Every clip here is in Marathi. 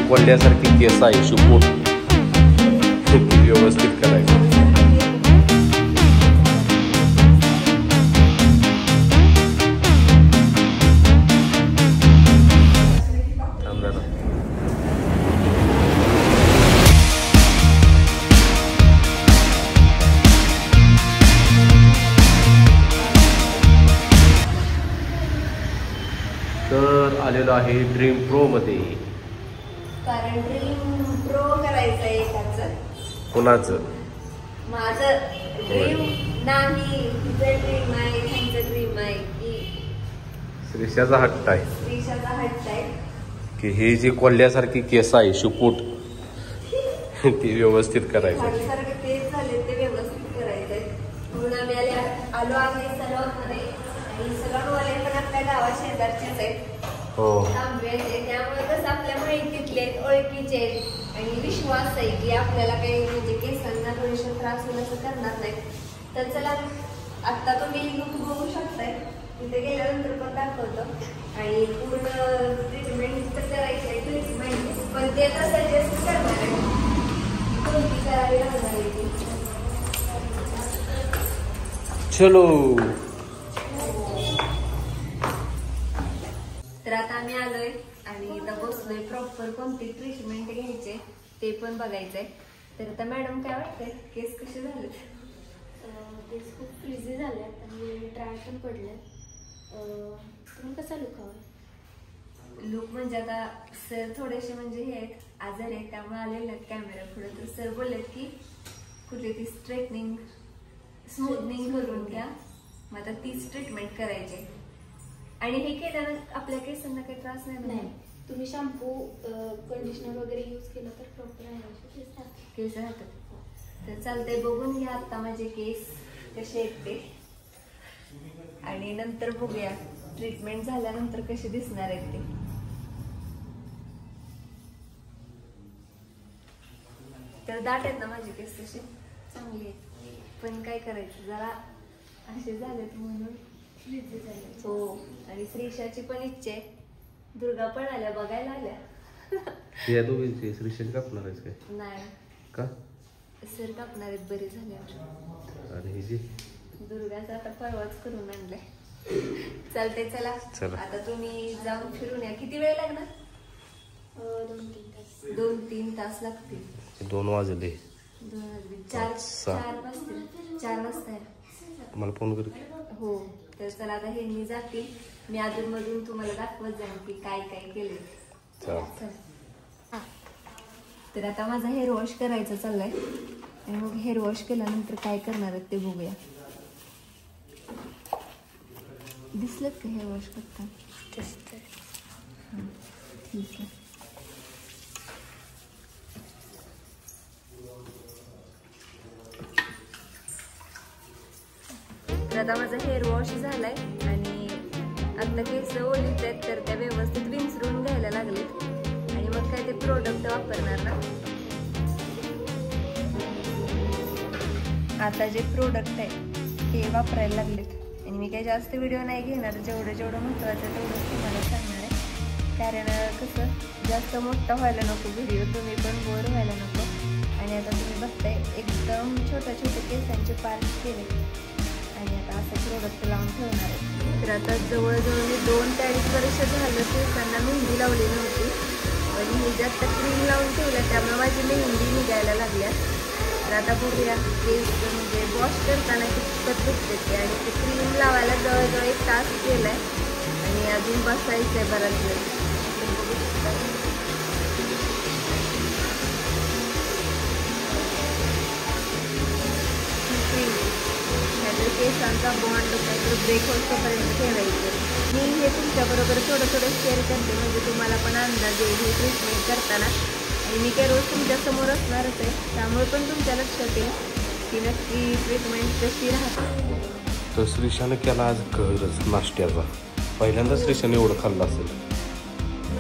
कोल्ह्यासारखी केस आहे शुपूट ती व्यवस्थित करायचं. तर आलेलो आहे ड्रीम प्रो मध्ये. कारण ड्रीम प्रो करायचं आहे एकाचं. कोणाचं? माझं ड्रीम नाही, तिचं ड्रीम आहे, त्यांचं ड्रीम आहे की श्रीषाचा हट्ट आहे. श्रीषाचा हट्ट आहे की हे जी कोल्ह्यासारखी केस आहे शुपूट ती व्यवस्थित करायचं. सारखं तेच झाले ते व्यवस्थित करायचंय. म्हणून आम्ही आलो आहे सलॉनमध्ये. आणि सलॉनवाले पण आपल्या गावा शेजारचेच आहेत. हो, त्यामुळे कसं आपल्या माहितीतले ओळखीचे आहेत आणि विश्वास आहे की आपल्याला काही म्हणजे केसांना थोडीशी त्रास होईल असं करणार नाही. तर चला आता तुम्ही लुक बघू शकताय, तिथे गेल्यानंतर पण दाखवतो. आणि पूर्ण ट्रीटमेंट तर करायची आहे, ट्रीटमेंट पण ते तर सजेस्ट करणार आहे कोणती करावी लागणार आहे ती. चलो. तर आता आम्ही आलोय आणि इथं बसलोय. प्रॉपर कोणती ट्रीटमेंट घ्यायचे ते पण बघायचंय. तर आता मॅडम काय वाटतंय, केस कसे झाले? केस खूप फ्रीझी झाल्यात आणि ड्राय पण पडले. तुम्ही कसा लुक हवा? लुक म्हणजे आता सर थोडेसे म्हणजे हे आहेत, आजार आहेत, त्यामुळे आलेले आहेत कॅमेरा पुढे. तर सर बोललेत की कुठली ती स्ट्रेटनिंग स्मूथनिंग करून घ्या. मग आता तीच ट्रीटमेंट करायची. आणि हे केल्यानंतर आपल्या केसांना काही त्रास नाही. तुम्ही शॅम्पू कंडिशनर वगैरे यूज केलं तर प्रॉपर आहे केस राहतात. तर चालतंय, बघून घ्या आता माझे केस कसे आहेत ते. आणि नंतर बघूया ट्रीटमेंट झाल्यानंतर कसे दिसणार आहेत ते. तर दाट आहेत ना माझे केस तसे चांगले आहेत. पण काय करायचं, जरा असे झालेत म्हणून फ्रीझी झाले. हो. आणि श्रीषाची पण इच्छा आहे. दुर्गा पण आल्या, बघायला आल्या. या दोघींची श्रीषाची कापणार आहेस काय? नाही का? सर कापणार आहेत बरे झाल्यावर. आणि ही जी दुर्गाचा आता परवाच करून आणलाय. चालतंय, चला आता तुम्ही जाऊन फिरून या. किती वेळ लागणार? 2-3 तास. 2-3 तास लागतील. 2 वाजले. 2 वाजले. 4 वाजतील. 4 वाजता आहे. मला फोन कर. हो. तर चला आता हे मी जातील. मी अजूनमधून तुम्हाला दाखवत जाईन की काय काय केले. तर आता माझा हेअर वॉश करायचा चाललाय. आणि मग हेअर वॉश केल्यानंतर काय करणार आहेत ते बघूया. दिसलं का हेअर वॉश करता? ठीक आहे. तर आता माझा हेअर वॉश झालाय आणि आता केस ओलीत आहेत तर त्या व्यवस्थित विंचरून घ्यायला लागलेत. आणि मग काय ते प्रोडक्ट वापरणार ना. आता जे प्रोडक्ट आहे ते वापरायला लागलेत. आणि मी काही जास्त व्हिडिओ नाही घेणार, जेवढं महत्त्वाचं तेवढंच तुम्हाला सांगणार आहे. कारण कसं जास्त मोठा व्हायला नको व्हिडिओ, तुम्ही पण बोर व्हायला नको. आणि आता तुम्ही बघताय एकदम छोटे केसांचे पार्ट केले. आणि आता असं प्रोडक्ट लावून ठेवणार आहे. तर आता जवळजवळ मी 2 ते 2.5 वर्ष झालं केसांना मेहंदी लावली नव्हती. आणि मी जास्त क्रीम लावून ठेवलं त्यामुळे माझी मेहंदी निघायला लागल्या. तर आता बघूया केस म्हणजे वॉश करताना कितपत दिसते ते. आणि ते क्रीम लावायला जवळजवळ 1 तास केलाय. आणि अजून बसायचं आहे बराच वेळ. बघू शकता केसांचा बॉन्ड काहीतरी ब्रेक होतोपर्यंत ठेवायचं. मी हे तुमच्याबरोबर थोडं शेअर करते म्हणजे तुम्हाला पण अंदाज येईल हे ट्रीटमेंट करताना. आणि मी काय रोज तुमच्यासमोर असणारच आहे, त्यामुळे पण तुमच्या लक्षात येईल की नक्की ट्रीटमेंट कशी राहते. तर श्रीषाने केला आज गरज नाश्त्याचा. पहिल्यांदा श्रीषाने एवढं खाल्लं असेल.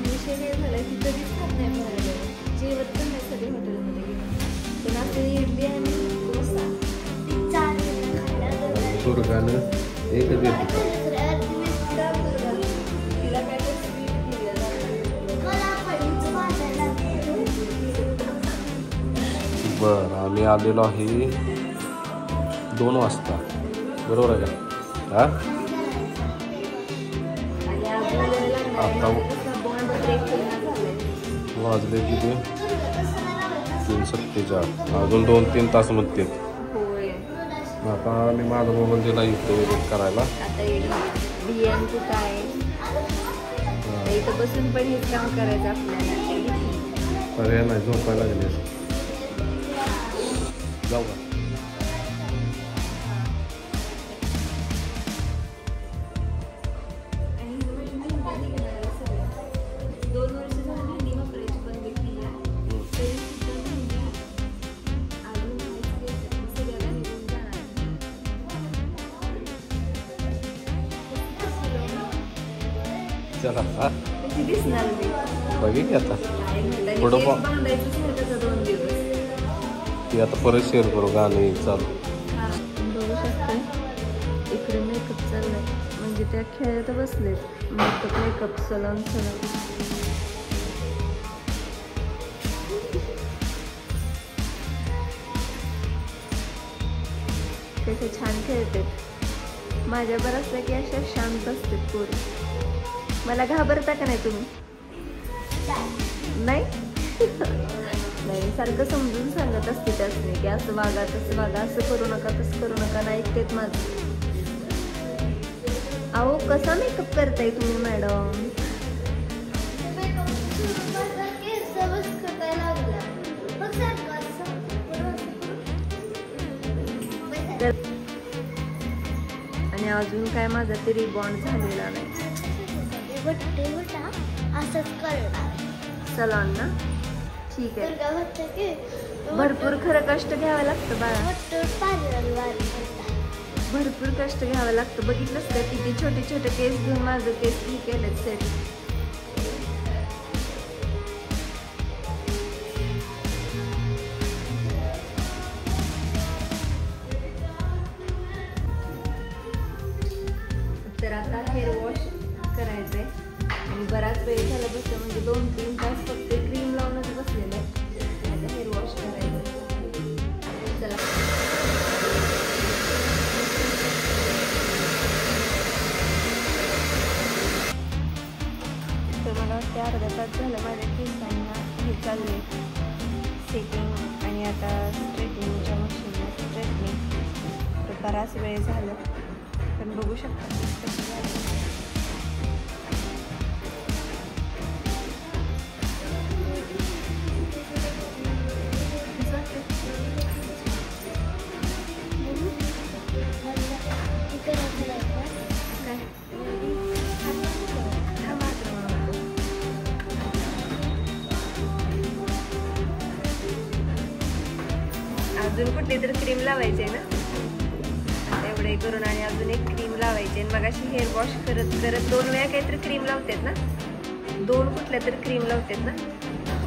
विषय हे झाला की कधीच खात नाही बाहेर, जेवत पण नाही सगळे हॉटेलमध्ये. पण असं इडली आणि डोसा दुर्गानं एकच येते. तिला काय तर स्वीट दिलं. बरं आम्ही आलेलो आहे 2 वाजता बरोबर आहे का? हा आता वाजले किती 3:47 अजून 2-3 तास म्हणते. आता मी माझा मोबाईल दिला इथे एडिट करायला. इथं बसून पण हेच काम करायचं आपल्याला. पर्याय नाही झोपायला लागले. जाऊ का? चला हा दिसणार बघे की आता पुढं ती आता परत शेअर करू गाणे चालू. बघू शकता इकडे मेकअप चाललाय म्हणजे त्या खेळत बसलेत. मेकअप सलॉन कसे छान खेळतात. माझ्या बरंच की अशा शांत असतात पोरी. मला घाबरता का नाही तुम्ही? नाही नाही सारखं समजून सांगत असते त्यासने की असं वागा तसं वागा, असं करू नका तसं करू नका. नाही ऐकतेत माझं. अहो कसा मेकअप करताय तुम्ही मॅडम? आणि अजून काय माझा ते रिबॉन्ड झालेला नाही. असंच करणार सलॉन ना ठीक आहे. भरपूर खरं कष्ट घ्यावं लागतं बाळा. भरपूर कष्ट घ्यावं लागतं. बघितलंच का किती छोटे छोटे केस घेऊन माझं केस ही केलं सेट. तर आता हेअर वॉश करायचंय आणि बराच वेळ झाला बसलं म्हणजे 2-3 तास फक्त क्रीम लावूनच बसलेलं आहे. आता हेअर वॉश करायचं. चला तर मला वाटतं अर्धा तास झालं माझ्या केसांना हे चालले सेटिंग आणि आता स्ट्रेटनिंगच्या मशीनला स्ट्रेटनिंग. तर बराच वेळ झाला पण बघू शकता कशी झाली. अजून कुठली तर क्रीम लावायची आहे ना एवढे करून आणि अजून एक क्रीम लावायची. मग अशी हेअर वॉश करत करत 2 वेळा काहीतरी क्रीम लावतात ना. 2 कुठल्या तर क्रीम लावतात ना.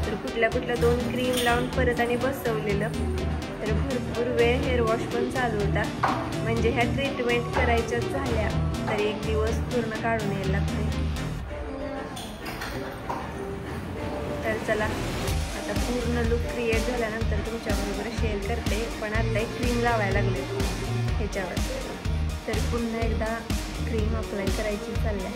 तर कुठल्या 2 क्रीम लावून परत आणि बसवलेलं. तर भरपूर वेळ हेअर वॉश पण चालू होता. म्हणजे ह्या ट्रीटमेंट करायच्या झाल्या तर 1 दिवस पूर्ण काढून यायला लागते. तर चला आता पूर्ण लुक क्रिएट झाल्यानंतर तुमच्याबरोबर शेअर करते. पण आता एक क्रीम लावायला लागले ह्याच्यावर. तर पुन्हा एकदा क्रीम अप्लाय करायची चालल्या.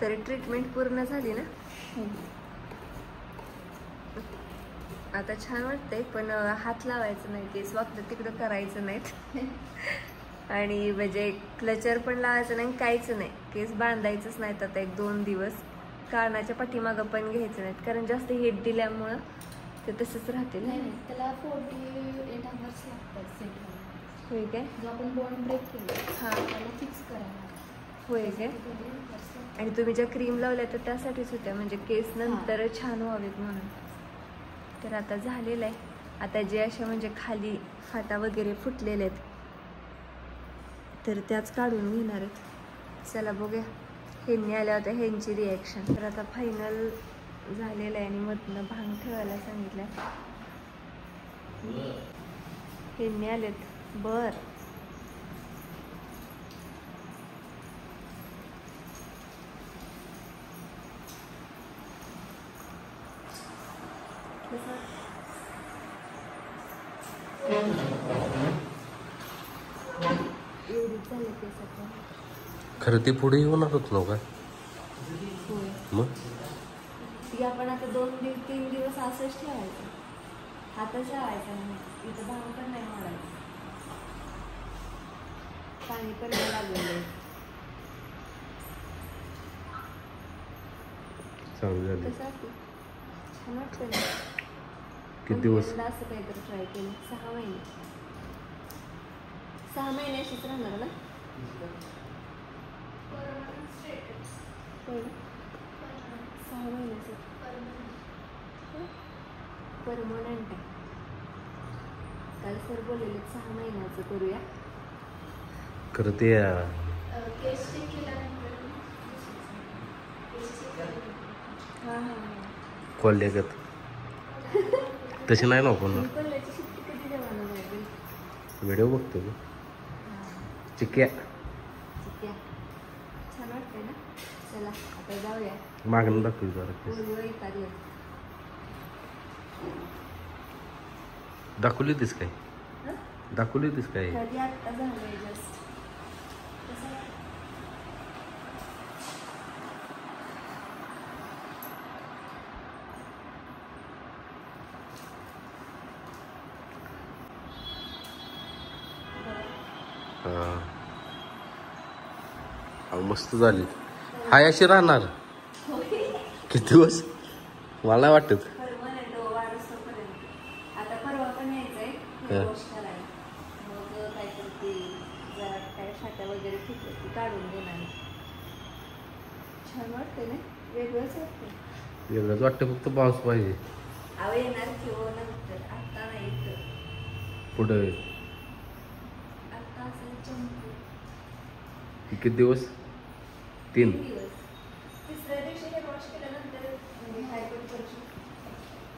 तर ट्रीटमेंट पूर्ण झाली ना. आता छान वाटतंय पण हात लावायचं नाही. केस वागतं तिकडं करायचं नाहीत. आणि म्हणजे क्लचर पण लावायचं नाही काहीच नाही. केस बांधायचंच नाहीत आता 1-2 दिवस. कानाच्या पाठीमागं पण घ्यायचं नाहीत कारण जास्त हीट दिल्यामुळं ते तसंच राहतील. त्याला 48 hours लागतात सेट व्हायला. होय काय? जो आपण बॉन्ड ब्रेक केलं हां त्याला फिक्स करायला. होय काय? आणि तुम्ही ज्या क्रीम लावल्या तर त्यासाठीच होत्या म्हणजे केस नंतर छान व्हावेत म्हणून. तर आता झालेलं आहे. आता जे अशा म्हणजे खाली फाटा वगैरे फुटलेले आहेत तर त्याच काढून घेणार आहेत. चला बघूया ह्यांनी आल्या होत्या ह्यांची रिॲक्शन. तर आता फायनल झालेलं आहे आणि मधनं भांग ठेवायला सांगितलं. ह्यांनी आलेत बर एवढीच झालं केस आता. खरं ते पुढे होणार होत नव्हतं का होय. मग? ती आपण आता 2-3 दिवस असंच ठेवायचं. हातच लावायचा नाही. इथं भांग पण नाही मारायचं. पाणी पण नाही लागलेलं. चांगलं झालं. कसं वाटतं? छान वाटतं ना. किती दिवस? एकदा असं काहीतरी ट्राय केलं. 6 महिने. 6 महिने अशीच राहणार ना? होय. 6 महिन्याचं परमनंट आहे. काल सर बोललेले 6 महिन्याचं करूया. खरं ते हां हां कोल्ह्यागत तशी नाही ना कोण कोल्ह्याची शिट्टी कधी जमाना लागेल. व्हिडिओ बघतो मी चिक्या ठीक आहे. छान वाटतंय ना. चला आता जाऊया. मागणं दाखवू जरा केस. बोलूया एखादी. दाखवली तीस काय हं? दाखवली तीस काय कधी आत्ता झालंय जस्ट. कसं आहे? हा मस्त झाली. हाय अशी राहणार किती दिवस मला नाही वाटत. परमनंट वाढोस्तोपर्यंत. आता परवा पण यायचंय हं. वॉश करायला. मग काय करते जरा काय शाटा वगैरे फुटलं की काढून देणार. छान वाटते ना. वेगळंच वाटतं. वेगळंच वाटतं फक्त पाऊस पाहिजे आव येणार किंवा नंतर. आत्ता नाही इथं. पुढे. आत्ता असं चमकू. किती दिवस 3 दिवस. तिसऱ्या दिवशी हे वॉश केल्यानंतर म्हणजे काय पण करू शकतो.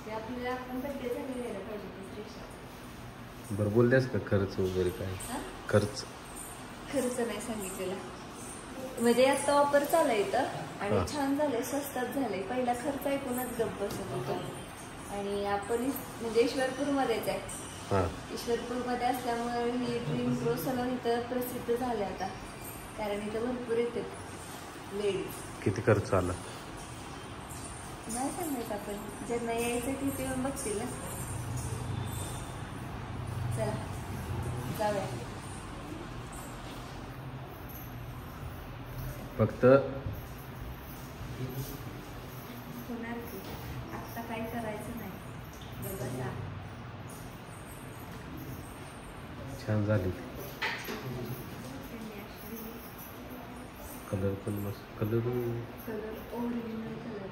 ते आपल्याला आपण बड्डे झाले द्यायला पाहिजे तिसऱ्या दिवशी. बरं बोलल्यास का खर्च वगैरे काय हां? खर्च खर्च नाही सांगितलेला. म्हणजे आता ऑफर चालू आहे इथं आणि हा. छान झालंय. स्वस्तात झालंय. पहिला खर्च ऐकूनच गप्प बसत होतो. आणि आपण म्हणजे ईश्वरपूरमध्येच आहे. हां ईश्वरपूरमध्ये असल्यामुळे ही ड्रीम प्रो सलून इथं प्रसिद्ध झाले आता. कारण इथं भरपूर येतात लेडीज. किती खर्च आला नाही सांगायचं आपण. ज्यांना यायचं तिथे येऊन बघतील ना. चला जाऊया. फक्त होणार की. आत्ता काही करायचं नाही. बघा छान झाली. कलर पण मस्त. Colour colour original colour.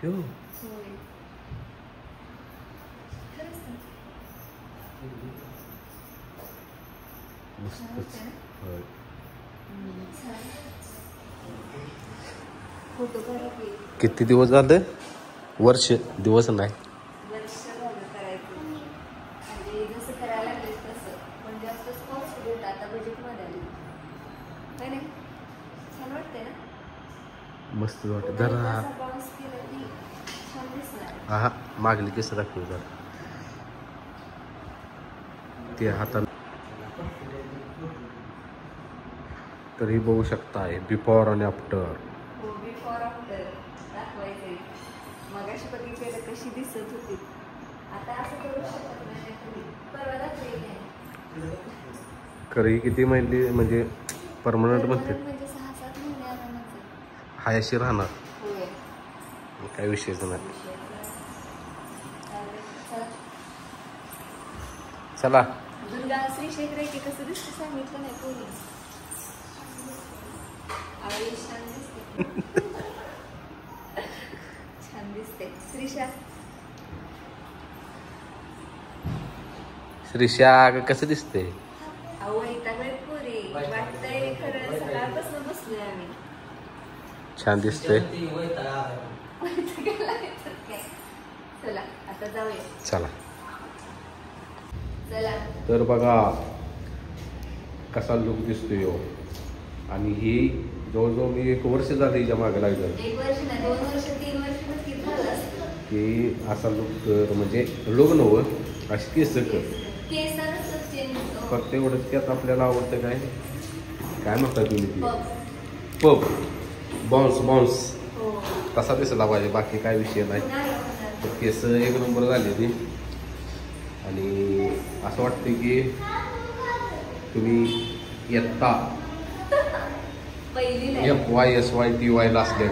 हो होय. खरंच ना. मस्तच होय. छान. फोटो करा की. किती दिवस झाले वर्ष दिवस नाही वर्ष झालं करायचं. म्हणजे जसं करायला लागले तसं. पण जास्त स्पॉट्स देत आता बजेटमध्ये आली. काय नाही. छान वाटते ना. मस्त वाटत जरा बाउन्स केलं की छान दिसणार. हा मागली केस दाखवू जरा ते हाताला. तर ही बघू शकताय बिफोर आणि आफ्टर. हो बिफोर आफ्टर दाखवायचंय. मगाशी बघितलेलं कशी दिसत होती. आता असं करू शकत नाही. परवा दाखवेल नाही. खरं ही किती महिने म्हणजे परमनंट म्हणते म्हणजे 6-7 महिने आरामाचं. हाय अशी राहणार होय. काय विषयच नाही. चला दुर्गा श्री शेखर की कसं दिसते सांगितलं नाही कोणी. आवडी छान दिसते. छान दिसते. श्रीशा श्रीशा कसं दिसते. अहो इथं पुरी वाटतंय खरं. सकाळपासून बसलोय आम्ही. छान दिसते. चला आता जाऊया. चला चला तर बघा कसा लुक दिसतोय हो. आणि ही जवळजवळ मी 1 वर्ष झालं हिच्या मागे लागलं. 1 वर्ष नाही 2 वर्ष 3 वर्ष नक्की झालं असतं. की असा लुक कर म्हणजे लुक नव्हं अशी केस कर. केसांच चेंज होतो. फक्त एवढंच की आता आपल्याला आवडतं काय म्हणतात तुम्ही ती पप. पप बाउन्स हो. तसा दिसला पाहिजे, बाकी काय विषय नाही. तर केस 1 नंबर झाले ती. आणि असं वाटतं की तुम्ही इयत्ता FYSYTY ला असल्या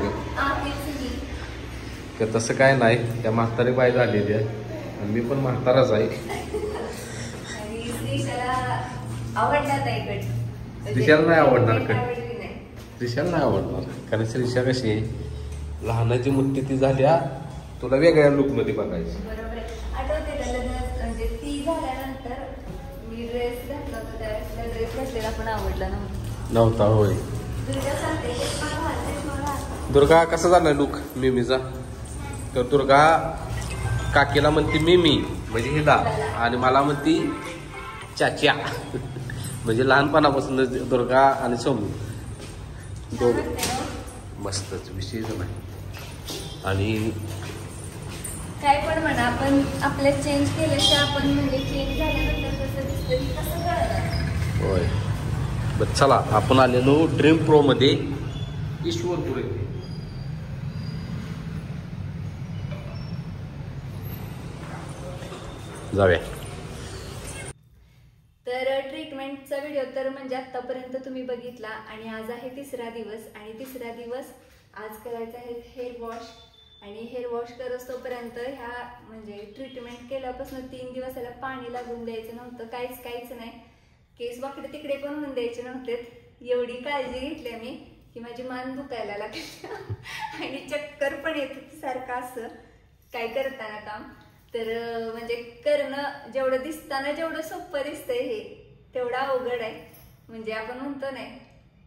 का तसं काय नाही. त्या म्हातारी बाई झालेली आहे आणि मी पण म्हाताराच आहे. श्रीशाला नाही आवडणार श्रीशाला नाही आवडणार कारण श्रीशा कशी आहे लहानाची मुठ्ठी ती झाल्या तुला वेगळ्या लुकमध्ये बघायची. बरोबर आहे. आठवते त्याला म्हणजे ती झाल्यानंतर मी ड्रेस घातला होता त्यावेळेस ड्रेस घातलेला पण आवडला नव्हता. होय. दुर्गा कसा झाला लुक मिमीचा. तर दुर्गा काकीला म्हणते मिमी म्हणजे हिला आणि मला म्हणती चाच्या म्हणजे लहानपणापासून दुर्गा आणि सोमू दोघं मस्तच विषयच नाही. आणि काय पण म्हणा आपण आपल्या चेंज केल्याशिवाय आपण म्हणजे चेंज झाल्यानंतर कसं दिसतं कसं कळणार. होय. बरं चला आपण आलेलो ड्रीम प्रो मध्ये ईश्वरपूर येथे. जाऊया. तर ट्रीटमेंटचा व्हिडिओ तर म्हणजे आतापर्यंत तुम्ही बघितला आणि आज आहे 3रा दिवस आणि 3रा दिवस आज करायचा आहे हेअर वॉश. आणि हेअर वॉश करत तोपर्यंत ह्या म्हणजे ट्रीटमेंट केल्यापासून 3 दिवस याला पाणी लागून द्यायचं नव्हतं. काहीच नाही. केस वाकडे तिकडे पण होऊन द्यायचे नव्हते. एवढी काळजी घेतली मी की माझी मान दुखायला लागली आणि चक्कर पण येत होती सारखं असं काय करताना काम. तर म्हणजे करणं जेवढं दिसताना जेवढं सोपं दिसतंय हे तेवढं अवघड आहे. म्हणजे आपण म्हणतो नाही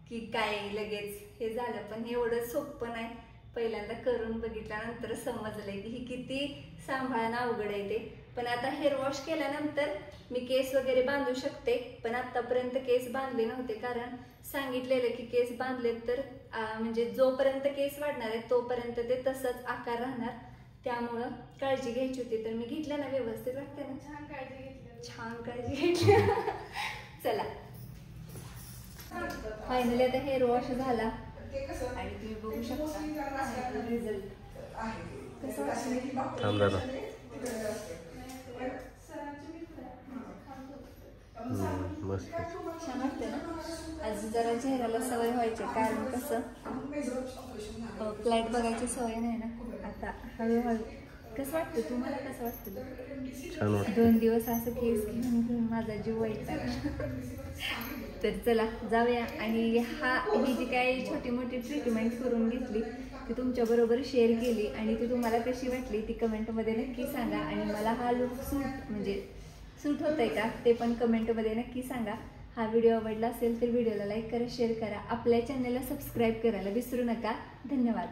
की काय लगेच हे झालं पण हे एवढं सोपं नाही. पहिल्यांदा करून बघितल्यानंतर समजलंय की ही किती सांभाळणं अवघड आहे ते. पण आता हेअर वॉश केल्यानंतर मी केस वगैरे बांधू शकते. पण आतापर्यंत केस बांधले नव्हते कारण सांगितलेलं की केस बांधले तर म्हणजे जोपर्यंत केस वाढणार आहे तोपर्यंत ते तसंच आकार राहणार. त्यामुळं काळजी घ्यायची होती तर मी घेतलं ना व्यवस्थित वाटते ना. छान काळजी घ्यायची. चला फायनली आता हेअर वॉश झाला आणि तुम्ही बघू शकता रिझल्ट कसं मस्त छान वाटते ना. आज जरा चेहऱ्याला सवय व्हायची कारण कसं फ्लाईट बघायची सवय नाही ना. आता हळूहळू कसं वाटतं तुम्हाला कसं वाटतं. छान वाटतं. 2 दिवस असं केस घेऊन माझा जीव व्हायचा. तर चला जाऊया. आणि ही जी काही छोटी मोठी ट्रीटमेंट करून घेतली ती तुमच्याबरोबर शेअर केली आणि ती तुम्हाला कशी वाटली ती कमेंटमध्ये नक्की सांगा. आणि मला हा लुक सूट होतंय का ते पण कमेंटमध्ये नक्की सांगा. हा व्हिडिओ आवडला असेल तर व्हिडिओला लाईक करा, शेअर करा, आपल्या चॅनलला सबस्क्राईब करायला विसरू नका. धन्यवाद.